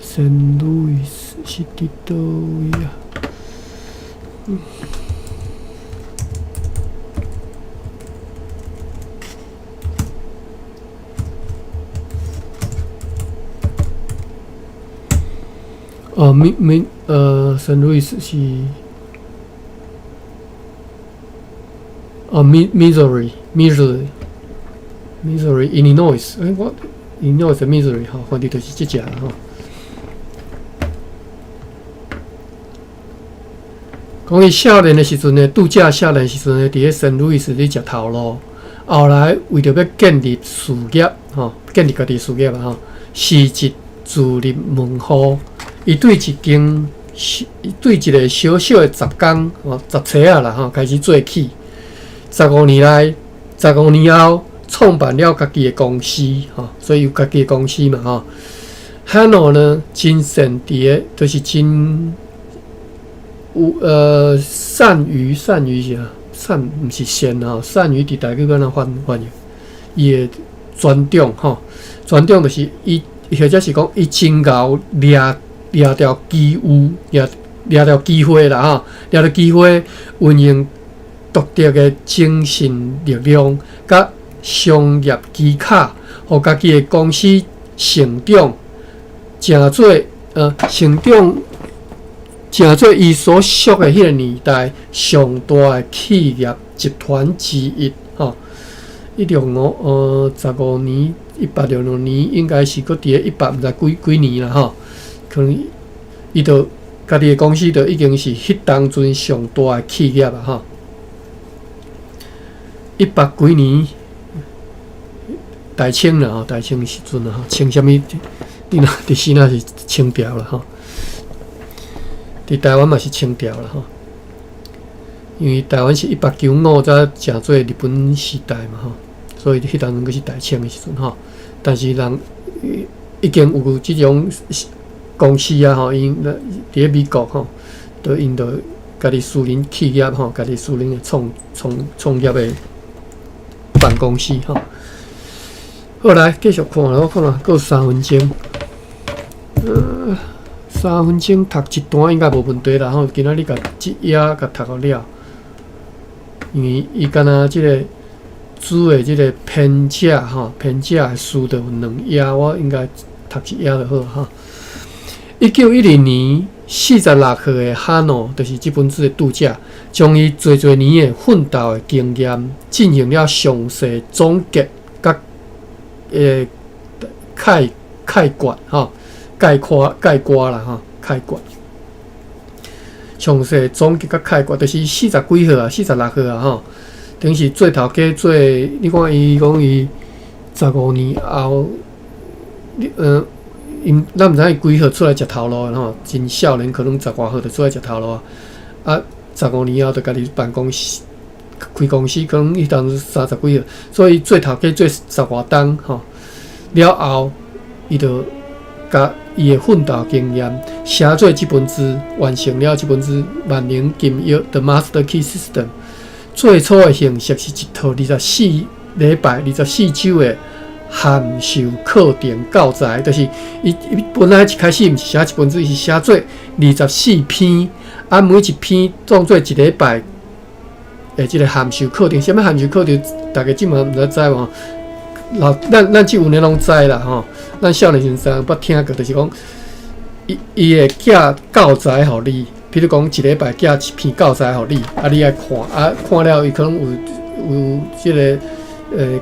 圣路易斯是伫倒位啊？圣路易斯是。Missouri, Illinois， 我 Illinois 的 Missouri 吼，反正就是即只吼。讲伊少年的时阵呢，度假少年时阵呢，伫咧圣路易斯咧食头路，后来为着要建立事业吼，建立家己事业啊吼，辞职自立门户，伊对一个小小的杂工吼，杂车啊啦吼，开始做起。15年后，创办了家己的公司，吼，所以有家己的公司嘛，吼。Hano 呢，真善伫诶，就是真有善于是啊，善毋是善吼，善于伫台语敢若翻译，伊的专长吼，专长就是伊或者是讲伊真够掠到机遇，掠到机会啦，吼，掠到机会运用。独特的精神力量，甲商业机卡，互家己的公司成长，成做伊所属的迄个年代上大的企业集团之一。吼，15年，1866年应该是搁伫咧100毋知几年啦，吼，可能伊就家己的公司就已经是迄当阵上大的企业啊，吼。100几年，大清啦吼，大清的时阵啦吼，清啥物？你若伫时那是清朝啦吼，伫台湾嘛是清朝啦吼，因为台湾是1895才正做日本时代嘛吼，所以迄当阵佫是大清的时阵吼。但是人已经有即种公司啊吼，因伫咧美国吼，都因着家己私人企业吼，家己私人的创业的。办公司吼，好来继续看啦，我看啦，还有3分钟，3分钟读一段应该无问题啦吼。今仔日甲即页甲读好了，因为伊敢若即个主的即个偏者吼，偏者的书就有2页，我应该读1页就好哈。1910年46岁的哈诺，就是这本书的读者，将伊侪年的奋斗的经验进行了详细总结，甲概括吼，概括啦吼，概括。详细总结甲概括，就是40几岁啊，46岁啊吼，等是做头家做，你看伊讲伊15年后，咱毋知伊几岁出来食头路吼，真少年可能10外岁就出来食头路啊！15年后就家己办公室开公司可能伊当时30几岁，所以做头家做10外档吼。了后，伊就甲伊的奋斗经验写做这本书，完成了这本书《万能金钥 The Master Key System》。最初的形式是一套24礼拜、24周的函授课程教材，就是伊本来一开始毋是写一本书，是写做24篇，啊，每一篇当做一礼拜的这个函授课程。什么函授课程？大家即嘛毋知嘛？咱即有呢拢知啦吼。咱少年时阵捌听过，就是讲伊会寄教材互你，比如讲一礼拜寄一篇教材互你，啊，你爱看，啊，看了伊可能有即个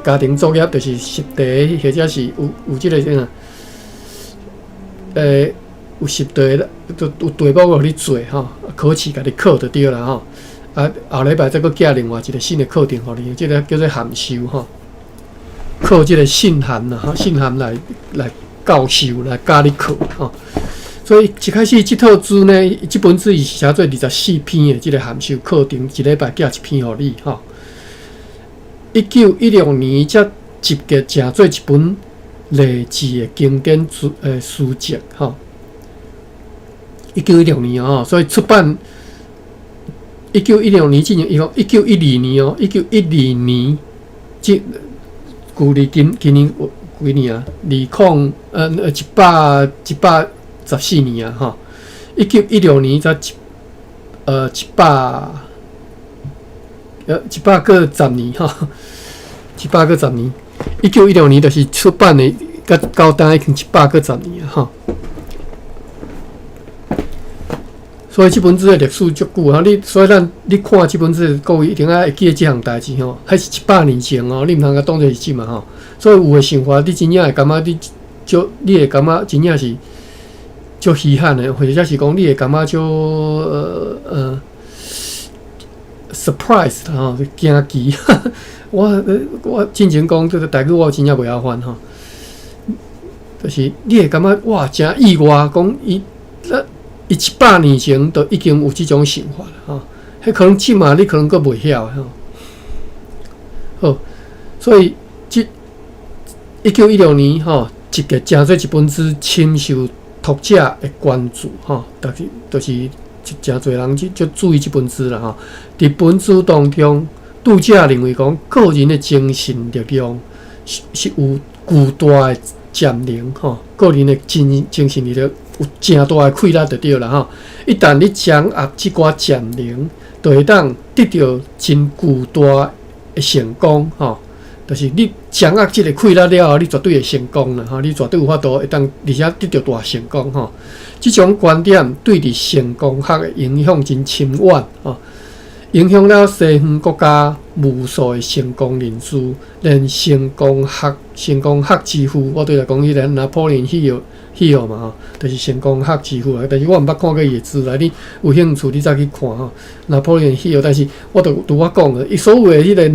家庭作业，就是习题，或者是有即个啥有习题，有题目互你做吼，考试家己考就对啦吼。啊，后礼拜再搁寄另外一个新的课程互你，即个叫做函授吼。靠这个信函呐，信函来教授来教你课吼。所以一开始这套书呢，这本书是写做24篇的这个函授课程，一礼拜寄一篇互你吼。1916年才集结成做一本励志的经典书籍吼。1916年哦，所以出版1916年进行1912年哦，1912年即。距离今年几年啊？114年啊，哈！1916年才100个10年哈，100个10年。1916年就是出版的，甲到单已经100个10年啊，哈。所以这本书的历史足久啊！所以你看这本书，各位一定要会记得这项代志吼，还是100年前哦，你毋通甲当作是即嘛吼。所以有诶想法，你真正会感觉你会感觉真正是足稀罕诶，或者是讲你会感觉足surprise 吼，惊奇。我真情讲，这个台语我真正袂晓翻吼，就是你会感觉哇，真意外，讲伊100年前都已经有这种想法了吼，迄可能即嘛你可能阁袂晓吼。好，所以1916年吼，集结成做一本书，深受读者的关注吼，就是真侪人就注意这本书啦吼。伫本书当中，读者认为讲个人的精神力量是有巨大的潜能吼，个人的精神力量有真大的气力就对啦吼。一旦你掌握即寡潜能，就会当得到真巨大的成功吼。就是你掌握即个气力了后，你绝对会成功啦吼，你绝对有法度会当，而且得到大成功吼。即种观点对伫成功学的影响真深远吼，影响了西方国家无数的成功人士，连成功学之父，我对来讲，迄个拿破仑Hill嘛吼，就是成功学之父啊。但是我毋捌看过伊的字啦，你有兴趣你再去看吼。拿破仑Hill，但是我拄我讲的，伊所有的迄个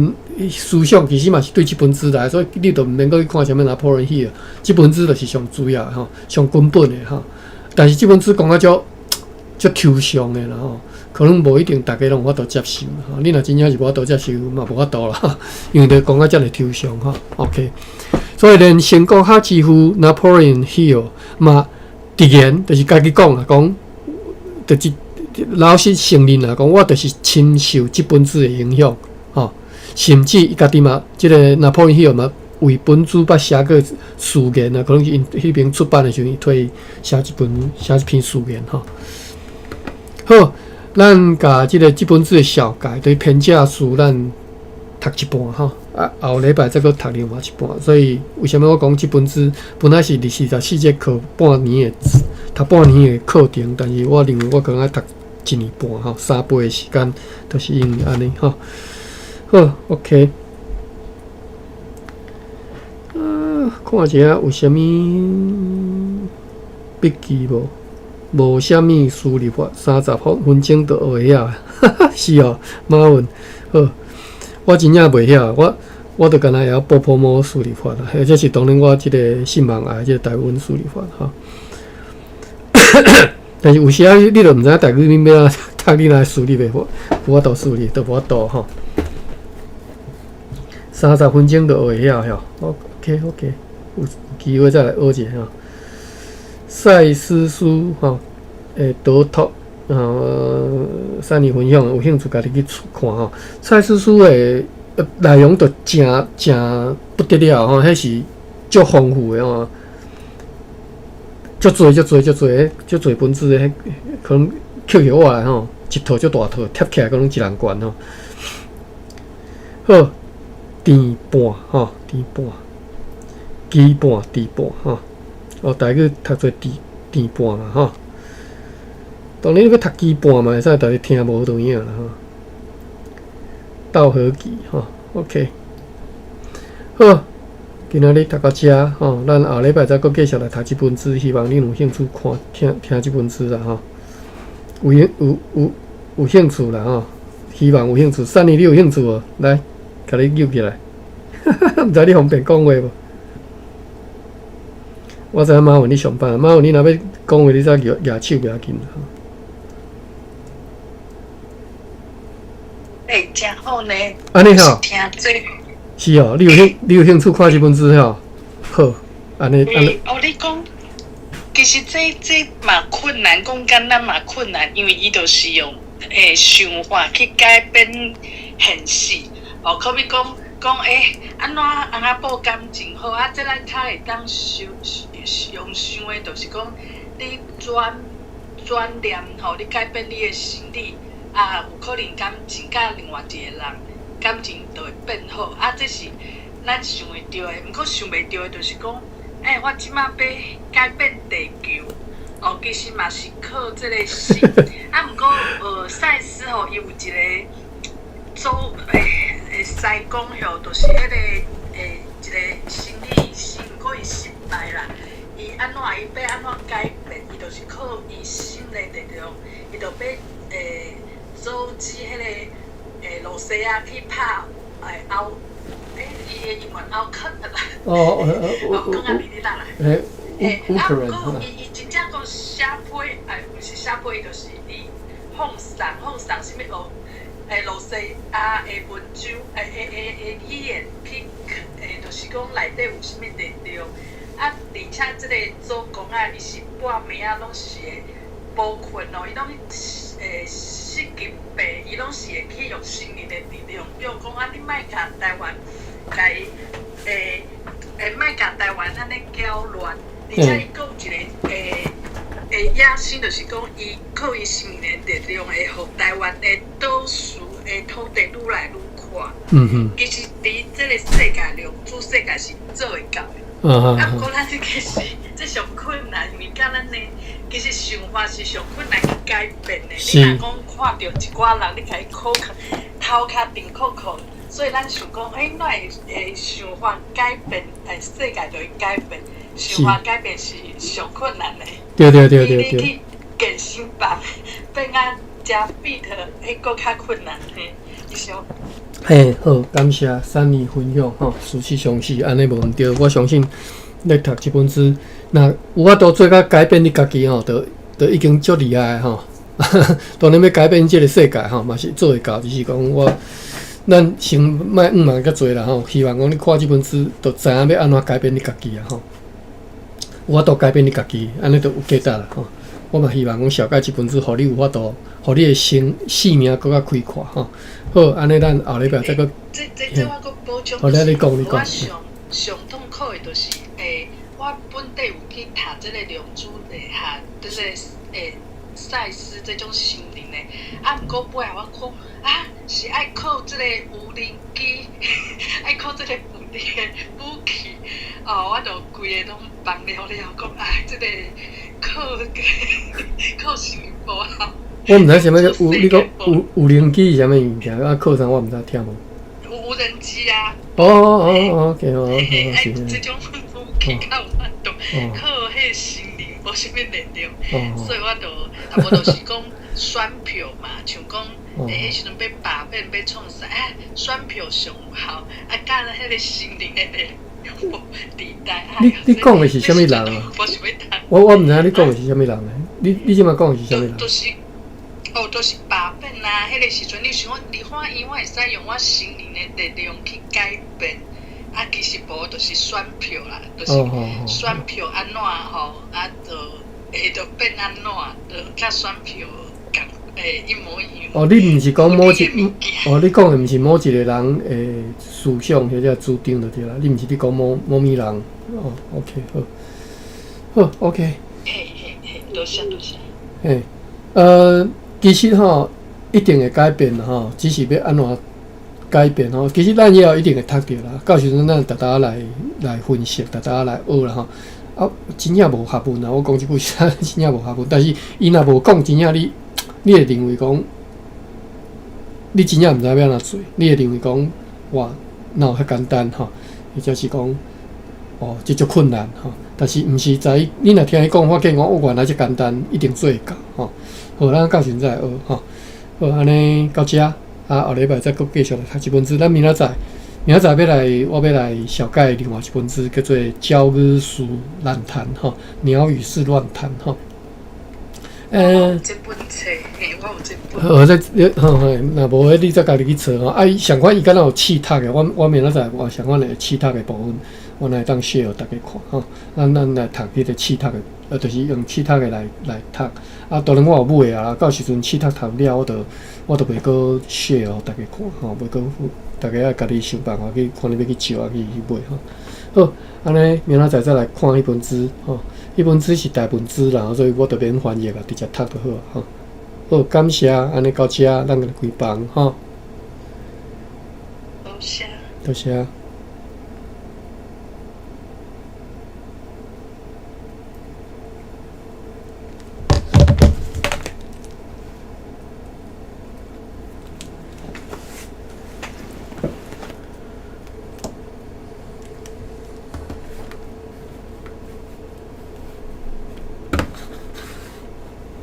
思想其实嘛是对即本书来，所以你就毋免阁去看啥物拿破仑Hill，即本书就是上主要吼，上根本的吼。但是即本书讲啊足抽象的啦吼。可能无一定大家拢有法度接受啦，你若真正是无法度接受，嘛无法度啦，因为着讲啊遮尔抽象哈。OK， 所以连成功学之父 Napoleon Hill 嘛，直言就是家己讲啦，讲就是老实承认啦，讲我就是深受即本书的影响吼，甚至伊家己嘛，即个 Napoleon Hill 嘛为本书捌写过序言啊，可能是因迄边出版的时候，伊推写一篇序言吼。好。咱甲即本书的小解，对评价书咱读一半吼，啊后礼拜再搁读另外一半。所以为什么我讲即本书本来是24节课半年的读半年的课程，但是我认为我可能要读1年半吼，3倍的时间，就是因为安尼吼。好 ，OK。看一下有啥物笔记无？无啥物输入法，30分钟就学会晓，是哦，马文。好，我真正袂晓，我著干那会晓波摸输入法啦，或者是当然我即个信网啊，即个台湾输入法哈。但是有时啊，你著毋知台语你要读你来输入袂法，无法度输入，都无法度吼。30分钟就会晓吼。OK， 有机会再来学一下吼。赛斯书吼，导读三年分享，有兴趣家己去看吼。赛斯书的内容就真不得了吼，迄是足丰富的吼，足侪本子的，可能捡起我来吼，一套足大套，贴起来可能一人悬吼。好，甜半吼，甜半，鸡半，甜半吼。大家读做甜半啦吼。当然，你要读鸡半嘛，会使，但是听无同样啦吼。稻荷记吼 ，OK。好，今仔日读到遮吼，咱后礼拜再继续来读这本书，希望你有兴趣看听这本书啦吼。有兴趣啦吼，希望有兴趣。珊妮，你有兴趣无？来，甲你揪起来。毋知你方便讲话无？我知影马文你上班，马文你若要讲话，你再举手不要紧啦。真好呢。安尼吼。听这。是哦，你有兴趣看这本书吼？好，安尼。你讲，其实这嘛困难，讲简单嘛困难，因为伊就是用想法去改变现实。可比讲安怎报感情好啊？这咱较会当用想的，就是讲你转念吼，你改变你的心理啊，有可能感情甲另外一个人感情就会变好啊。这是咱想会到的，毋过想袂到的，就是讲我即马要改变地球。其实嘛是靠这个心啊。毋过赛斯吼，伊有一个西讲吼，就是迄个一个心理医师，毋过伊失败啦。伊安怎伊要安怎改变？伊就是靠伊心的力量，伊就要阻止迄个罗西亚去拍奥伊的英文奥克啦。讲啊你啦。毋过伊真正讲写批，毋是写批，就是伊放送啥物罗西亚的文章，语言去，就是讲内底有啥物内容。而且这个做工伊是半暝拢是会无困伊拢四级白，伊拢是会去用心灵的力量，比如讲你莫甲台湾，莫甲台湾安尼搅乱，而且伊佫有一个野心，就是讲伊靠伊心灵的力量会互台湾的岛屿的土地愈来愈宽。其实伫这个世界上，主世界是做会到的。不过咱其实这上困难，因为甲咱的其实想法是上困难去改变的。你若讲看到一寡人，你甲伊考头壳定考，所以咱想讲，哪会想法改变，世界就会改变。想法改变是上困难的。对。你去健身房变啊食 fit， 佫较困难嘿，以上。好，感谢珊妮分享吼，事实上是安尼无毋对。我相信咧读这本书，若有法度做甲改变你家己吼，就已经足厉害吼。当然要改变这个世界吼，嘛是做会到，就是讲咱先莫嘛较侪啦吼。希望讲你看这本书，就知影要安怎改变你家己啊吼。有法度改变你家己，安尼就有价值啦吼。我嘛希望讲小解这本书，互你有法度，互你的生命搁较开阔吼。好，安尼咱后礼拜再个。这我搁补充。好，你讲。我上痛苦的就是，我本地有去读这个良知内涵，这个赛斯这种心灵的，毋过尾我看是爱靠这个无人机，爱靠这个无人的武器，我就规个拢放了，讲这个靠心无好。我毋知啥物叫你讲有人机是啥物物件？靠啥我毋知听无。无人机啊。OK， 好。这种武器较有法度，靠迄心灵无啥物力量，所以我就就是讲选票嘛，像讲迄时阵要罢免要创啥，选票上好，甲迄个心灵的力量无地带。你讲的是啥物人啊？我毋知你讲的是啥物人呢？你即马讲的是啥物人？就是罢免啦，迄迄个时阵，你想离开医院会使用我心灵的力量去改变。啊，其实无就是选票啦，就是选票安怎吼，啊，就变安怎，就甲选票共一模一样。哦，你毋是讲某一，哦，你讲的毋是某一个人诶思想或者主张就对啦，你毋是你讲某物人。哦 ，OK， 好，OK。嘿，多谢。嘿，其实吼一定会改变啦吼，只是要安怎改变吼。其实咱以后一定会读着啦，到时阵咱大来分析，大家来学啦吼。啊，真正无学问啦，我讲即句实真正无学问。但是伊若无讲真正你会认为讲，你真正毋知要安怎做，你会认为讲，哇，哪有遐简单吼？或者是讲，哦，这足困难吼。但是毋是在你若听伊讲，发现我原来这简单，一定做会到吼。好，咱到时阵再学吼。好，安尼到遮。后礼拜再继续来读一本书。咱明仔载我要来小解另外一本书，叫做《鸟语是乱谈》吼，鸟语是乱谈吼。这本册，我有这本。若无你再家己去找吼。啊，相关伊敢若有试读的，我明仔载我相关的试读的部分，我来当 share 大家看吼。咱来读迄个试读的，就是用试读的来读。啊，当然我有买啊，到时阵试读读了，我就袂阁 share 互大家看吼，袂阁大家爱家己想办法去看你要去招啊去买吼。好，安尼明仔载再来看迄本书吼，迄本书是大本书啦，所以我就免翻译啊，直接读就好吼。好，感谢，安尼到遮，咱就开房吼。多谢。多谢。